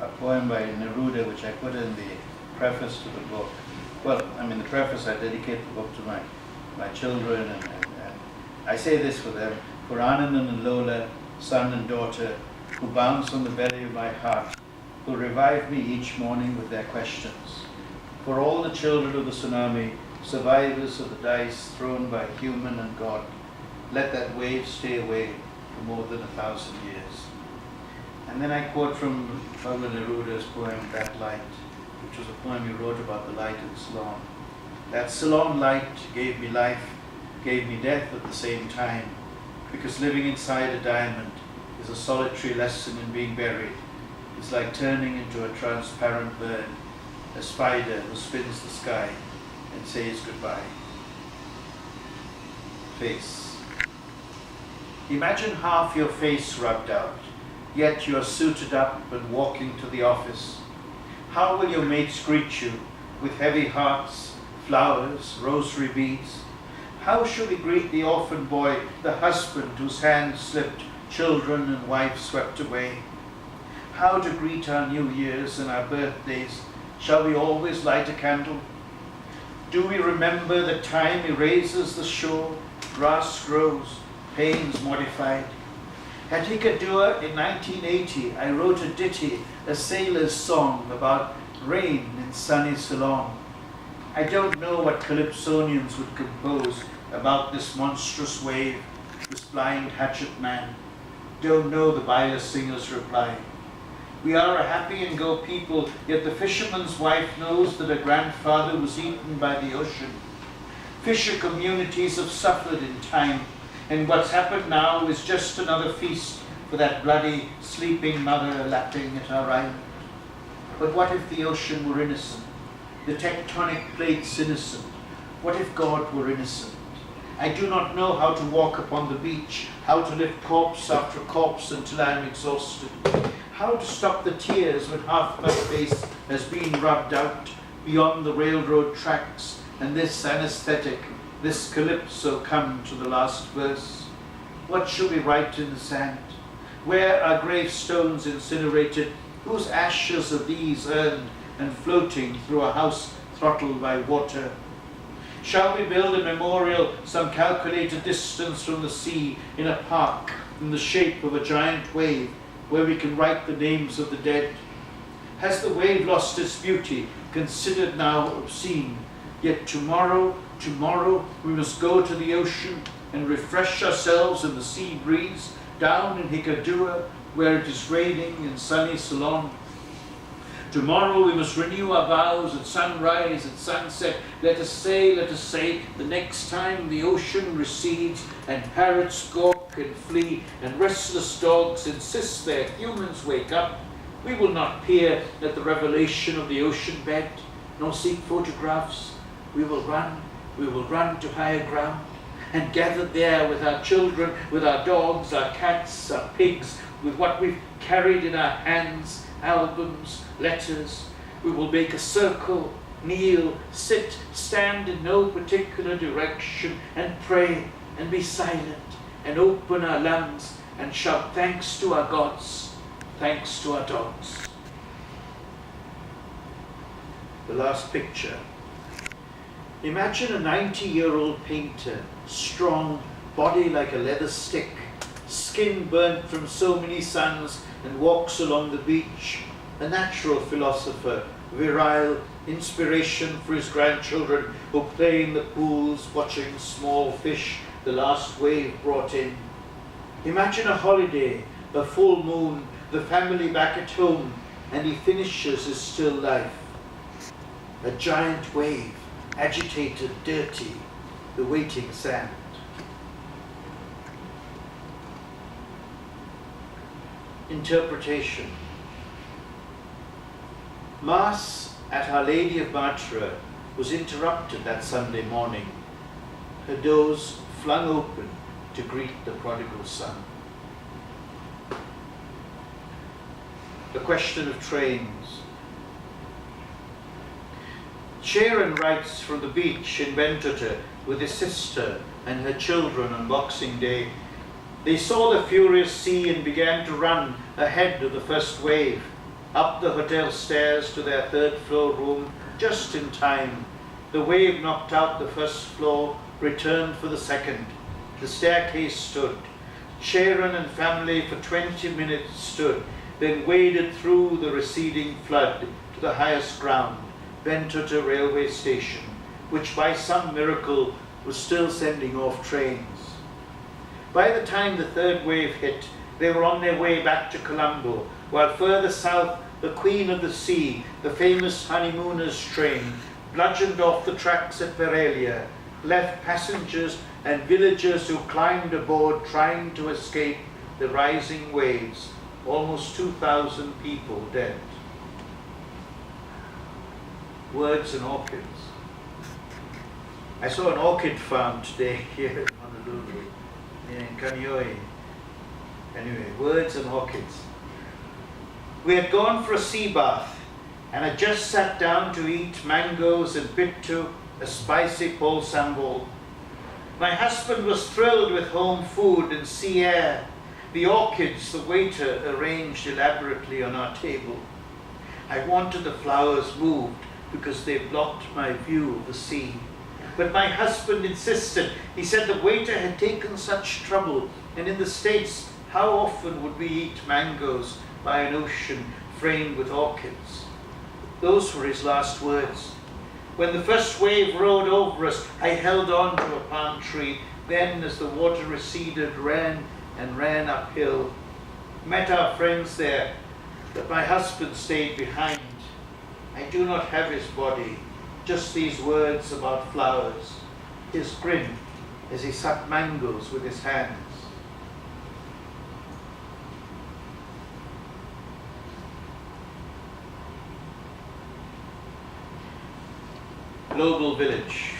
a poem by Neruda, which I put in the preface to the book. Well, I mean, the preface, I dedicate the book to my children, and I say this for them: for Anand and Lola, son and daughter, who bounce on the belly of my heart, who revive me each morning with their questions. For all the children of the tsunami, survivors of the dice thrown by human and God, let that wave stay away for more than 1,000 years. And then I quote from Pablo Neruda's poem, That Light, which was a poem he wrote about the light in Ceylon. That Ceylon light gave me life, gave me death at the same time, because living inside a diamond is a solitary lesson in being buried. It's like turning into a transparent bird, a spider who spins the sky and says goodbye. Face. Imagine half your face rubbed out, yet you are suited up and walking to the office. How will your mates greet you with heavy hearts, flowers, rosary beads? How shall we greet the orphan boy, the husband whose hand slipped, children and wife swept away? How to greet our New Years and our birthdays? Shall we always light a candle? Do we remember that time erases the shore, grass grows, pains modified? At Hikadua in 1980, I wrote a ditty, a sailor's song about rain in sunny Ceylon. I don't know what Calypsonians would compose about this monstrous wave, this blind hatchet man. Don't know, the Baila singers reply. We are a happy and go people, yet the fisherman's wife knows that her grandfather was eaten by the ocean. Fisher communities have suffered in time, and what's happened now is just another feast for that bloody, sleeping mother lapping at our island. But what if the ocean were innocent? The tectonic plates innocent? What if God were innocent? I do not know how to walk upon the beach, how to lift corpse after corpse until I am exhausted. How to stop the tears when half my face has been rubbed out beyond the railroad tracks, and this anesthetic, this calypso come to the last verse. What shall we write in the sand? Where are gravestones incinerated? Whose ashes are these earned and floating through a house throttled by water? Shall we build a memorial some calculated distance from the sea in a park in the shape of a giant wave where we can write the names of the dead? Has the wave lost its beauty, considered now obscene? Yet tomorrow we must go to the ocean and refresh ourselves in the sea breeze down in Hikadua where it is raining in sunny Ceylon. Tomorrow we must renew our vows at sunrise, at sunset. Let us say, the next time the ocean recedes and parrots gawk and flee and restless dogs insist their humans wake up, we will not peer at the revelation of the ocean bed, nor seek photographs. We will run to higher ground, and gather there with our children, with our dogs, our cats, our pigs, with what we've carried in our hands, albums, letters. We will make a circle, kneel, sit, stand in no particular direction, and pray, and be silent, and open our lungs, and shout thanks to our gods, thanks to our dogs. The last picture. Imagine a 90-year-old painter, strong, body like a leather stick, skin burnt from so many suns, and walks along the beach. A natural philosopher, virile, inspiration for his grandchildren who play in the pools watching small fish the last wave brought in. Imagine a holiday, a full moon, the family back at home, and he finishes his still life. A giant wave, agitated, dirty, the waiting sand. Interpretation. Mass at Our Lady of Matra was interrupted that Sunday morning, her doors flung open to greet the prodigal son. The question of trains. Sharon writes from the beach in Ventura with his sister and her children on Boxing Day. They saw the furious sea and began to run ahead of the first wave. up the hotel stairs to their third-floor room just in time. The wave knocked out the first floor, returned for the second. The staircase stood. Sharon and family for 20 minutes stood, then waded through the receding flood to the highest ground, Ventura railway station, which by some miracle was still sending off trains. By the time the third wave hit, they were on their way back to Colombo, while further south, the Queen of the Sea, the famous honeymooners train, bludgeoned off the tracks at Varelia, left passengers and villagers who climbed aboard trying to escape the rising waves. Almost 2,000 people dead. Words and orchids. I saw an orchid farm today here in Honolulu, in Kaneohe. Anyway, words and orchids. We had gone for a sea bath and had just sat down to eat mangoes and pitu, a spicy pole sambal. My husband was thrilled with home food and sea air. The orchids the waiter arranged elaborately on our table. I wanted the flowers moved because they blocked my view of the sea. But my husband insisted. He said the waiter had taken such trouble, and in the States, how often would we eat mangoes by an ocean framed with orchids? Those were his last words. When the first wave rode over us, I held on to a palm tree. Then, as the water receded, ran uphill. Met our friends there, but my husband stayed behind. I do not have his body, just these words about flowers, his grin as he sucked mangoes with his hands. Global village.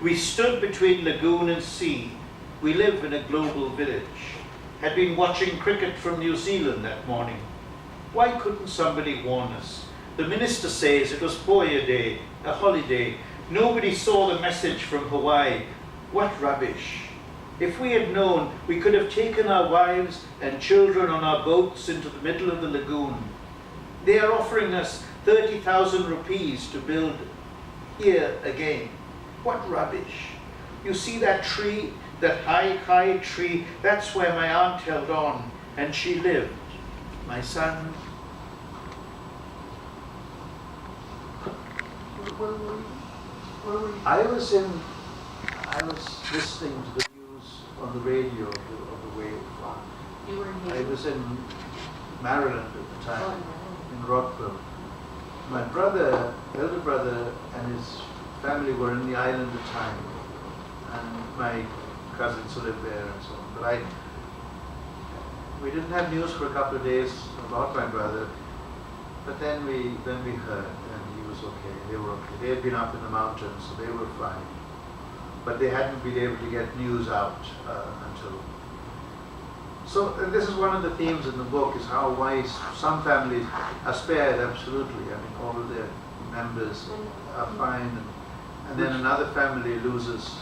We stood between lagoon and sea. We live in a global village. Had been watching cricket from New Zealand that morning. Why couldn't somebody warn us? The minister says it was Poya Day, a holiday. Nobody saw the message from Hawaii. What rubbish. If we had known, we could have taken our wives and children on our boats into the middle of the lagoon. They are offering us 30,000 rupees to build here again. What rubbish. You see that tree, that high tree, that's where my aunt held on, and she lived. My son. Where were you? I was listening to the news on the radio of the wave. You were in I was in Maryland at the time, Oh, in Rockville. My brother, elder brother, and his family were in the island at the time, and my cousins who lived there and so on. But we didn't have news for a couple of days about my brother, but then we heard, and he was okay. They were okay. They had been up in the mountains, so they were fine. But they hadn't been able to get news out until. So this is one of the themes in the book, is how wise some families are spared, absolutely. I mean, all of their members are fine, and then another family loses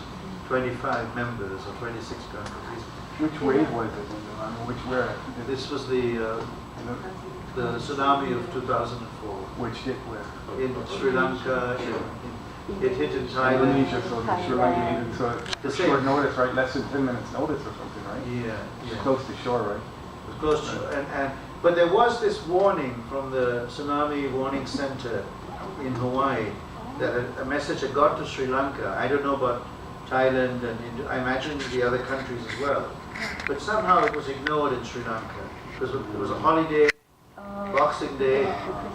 25 members or 26 members. Which wave was it? I mean, where? This was the tsunami of 2004. Which hit where? In Sri Lanka, it hit in Thailand. Indonesia, so Sri Lanka needed short notice, right? Less than 10 minutes notice or something, right? Yeah. It's close to shore, right? It was close to, but there was this warning from the Tsunami Warning Center in Hawaii that a message had got to Sri Lanka. I don't know about Thailand and I imagine the other countries as well. But somehow it was ignored in Sri Lanka. Because it was a holiday, Boxing Day,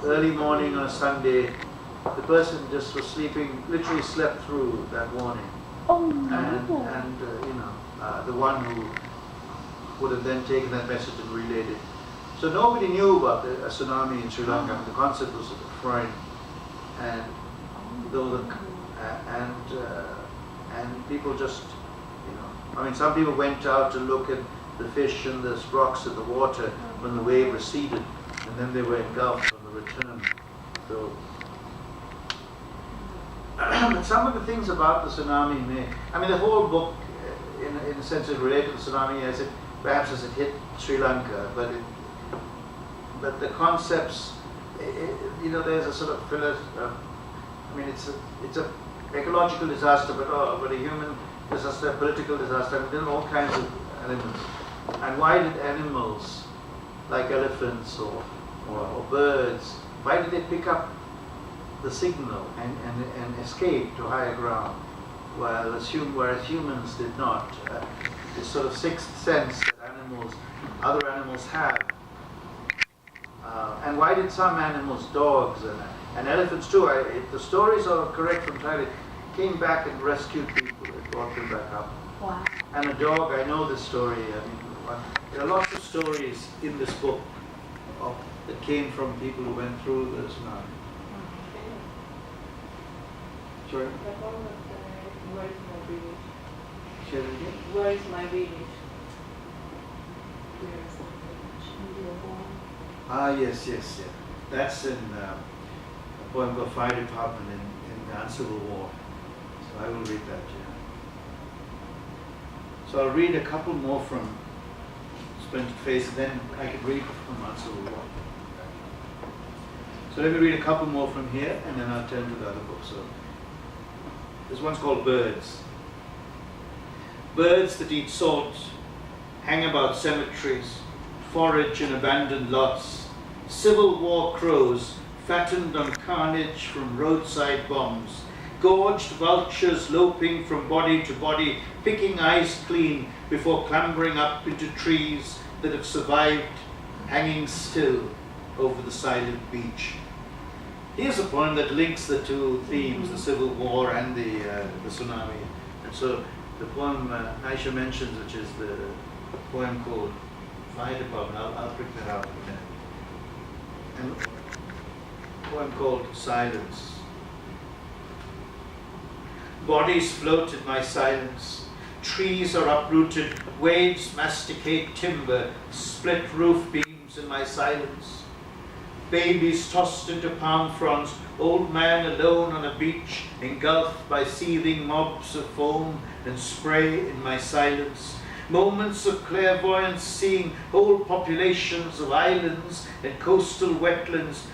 early morning on a Sunday. The person just was sleeping, literally slept through that warning. And the one who would have then taken that message and relayed it. So nobody knew about a tsunami in Sri Lanka. I mean, the concept was foreign, and and people just, I mean, some people went out to look at the fish and the rocks in the water when the wave receded, and then they were engulfed on the return. So. Some of the things about the tsunami the whole book, in a sense, is related to the tsunami as it hit Sri Lanka, but the concepts there's a sort of it's a ecological disaster, but a human disaster, a political disaster. I mean, there are all kinds of elements. And why did animals, like elephants or birds, why did they pick up the signal and escape to higher ground, whereas humans did not? This sort of sixth sense that other animals have. And why did some animals, dogs and elephants too, if the stories are correct from Thailand, came back and rescued people and brought them back up. Wow. And a dog, I know this story. I mean, there are lots of stories in this book that came from people who went through the tsunami. Sorry? Where is my village? Say it again? Where is my village? Where is my village? In your home. Ah, yes. That's in a poem called Fire Department in the Uncivil War. So I will read that, yeah. So I'll read a couple more from Splintered Face, and then I can read from Uncivil War. So let me read a couple more from here, and then I'll turn to the other book. So this one's called Birds. Birds that eat salt hang about cemeteries, forage in abandoned lots. Civil War crows fattened on carnage from roadside bombs. Gorged vultures loping from body to body, picking eyes clean before clambering up into trees that have survived, hanging still over the silent beach. Here's a poem that links the two themes, the Civil War and the tsunami. And so the poem Aisha mentions, which is the poem called Fire Department, I'll pick that out in a minute. And a poem called Silence. Bodies float in my silence. Trees are uprooted. Waves masticate timber. Split roof beams in my silence. Babies tossed into palm fronds. Old man alone on a beach, engulfed by seething mobs of foam and spray in my silence. Moments of clairvoyance, seeing whole populations of islands and coastal wetlands,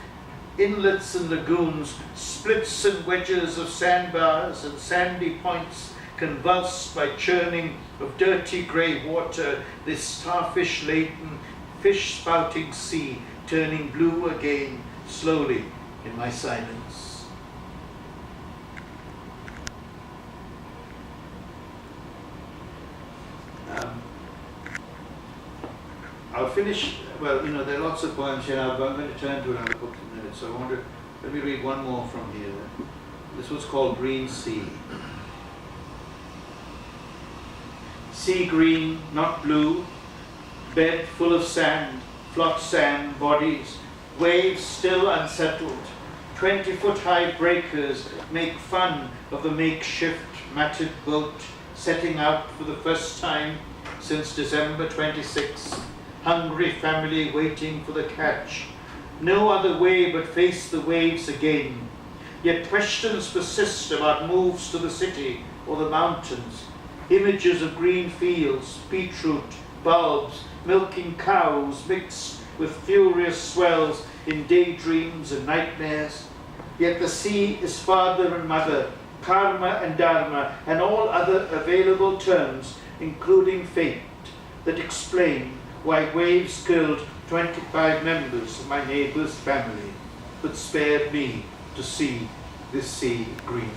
inlets and lagoons, splits and wedges of sandbars and sandy points, convulsed by churning of dirty grey water, this starfish-laden, fish-spouting sea, turning blue again, slowly in my silence. I'll finish, well, there are lots of poems here now, but I'm going to turn to another book in a minute, so let me read one more from here. This was called Green Sea. Sea green, not blue, bed full of sand, flotsam sand bodies, waves still unsettled, 20-foot high breakers make fun of the makeshift matted boat setting out for the first time since December 26. Hungry family waiting for the catch. No other way but face the waves again. Yet questions persist about moves to the city or the mountains. Images of green fields, beetroot, bulbs, milking cows mixed with furious swells in daydreams and nightmares. Yet the sea is father and mother, karma and dharma, and all other available terms, including fate, that explain why waves killed 25 members of my neighbor's family, but spared me to see this sea green.